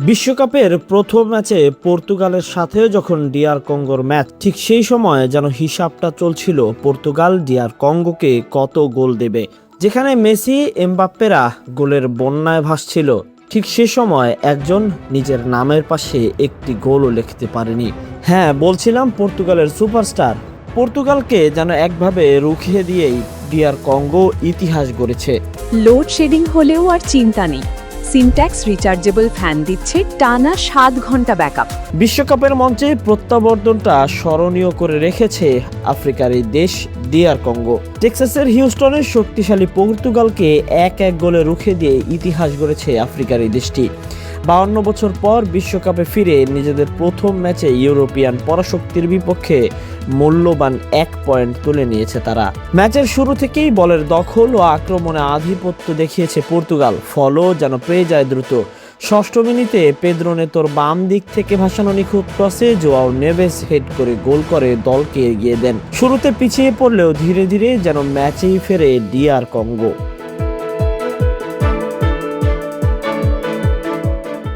বিশ্বকাপের প্রথম ম্যাচে পর্তুগালের সাথেও যখন ডিআর কঙ্গোর ম্যাচ, ঠিক সেই সময় যেন হিসাবটা চলছিল পর্তুগাল ডিআর কঙ্গোকে কত গোল দেবে। যেখানে মেসি এমবাপ্পেরা গোলের বন্যায় ভাসছিল, ঠিক সে সময় একজন নিজের নামের পাশে একটি গোলও লিখতে পারেনি। হ্যাঁ, বলছিলাম পর্তুগালের সুপারস্টার। পর্তুগালকে যেন একভাবে রুখিয়ে দিয়েই ডিআর কঙ্গো ইতিহাস গড়েছে। লোডশেডিং হলেও আর চিন্তা নেই, সিনট্যাক্স রিচার্জেবল ফ্যান দিচ্ছে টানা 7 ঘন্টা ব্যাকআপ। বিশ্বকাপের মঞ্চে প্রত্যাবর্তনটা স্মরণীয় করে রেখেছে আফ্রিকার এই দেশ ডিআর কঙ্গো। টেক্সাসের হিউস্টনের শক্তিশালী পর্তুগালকে 1-1 গোলে রুখে দিয়ে ইতিহাস গড়েছে আফ্রিকার এই দেশটি। 52 বছর পর বিশ্বকাপে ফিরে নিজেদের প্রথম ম্যাচে ইউরোপিয়ান পরাশক্তির বিপক্ষে মূল্যবান 1 পয়েন্ট তুলে নিয়েছে তারা। ম্যাচের শুরু থেকেই বলের দখল ও আক্রমণে আধিপত্য দেখিয়েছে পর্তুগাল, ফলও যেন পেয়ে যায় দ্রুত। 6ষ্ঠ মিনিটে পেদ্রো নেতোর বাম দিক থেকে ভাসানো নিখুঁত ক্রসে জোয়াও নেভেস হেড করে গোল করে দলকে এগিয়ে দেন। শুরুতে পিছিয়ে পড়লেও ধীরে ধীরে যেন ম্যাচেই ফেরে ডিআর কঙ্গো।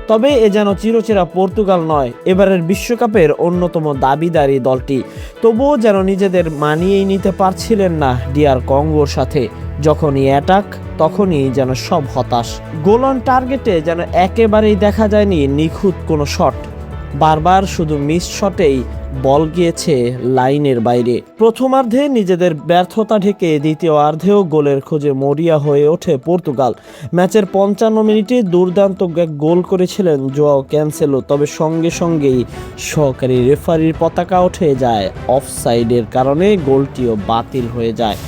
তবে এ যেন চিরচেরা পর্তুগাল নয়, এবারের বিশ্বকাপের অন্যতম দাবিদারি দলটি। তবুও যেন নিজেদের মানিয়েই নিতে পারছিলেন না ডিআর কঙ্গোর সাথে। যখনই অ্যাটাক তখনই যেন সব হতাশ। গোল অন টার্গেটে যেন একেবারেই দেখা যায়নি নিখুঁত কোনো শট। বারবার শুধু মিস শটেই বল গিয়েছে লাইনের বাইরে। প্রথমার্ধে নিজেদের ব্যর্থতা ঢেকে দ্বিতীয়ার্ধেও গোলের খোঁজে মরিয়া হয়ে ওঠে পর্তুগাল। ম্যাচের 55 মিনিটে দুর্দান্ত এক গোল করেছিলেন জোয়াও ক্যানসেলো, তবে সঙ্গে সঙ্গেই সহকারী রেফারির পতাকা উঠে যায়। অফসাইডের কারণে গোলটিও বাতিল হয়ে যায়।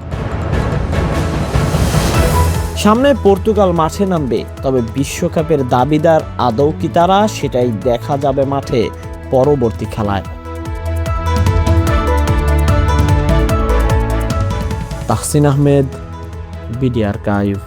সামনে পর্তুগাল মাঠে নামবে, তবে বিশ্বকাপের দাবিদার আদৌ কি তারা, সেটাই দেখা যাবে মাঠে পরবর্তী খেলায়। Tahsin Ahmed, BD archive.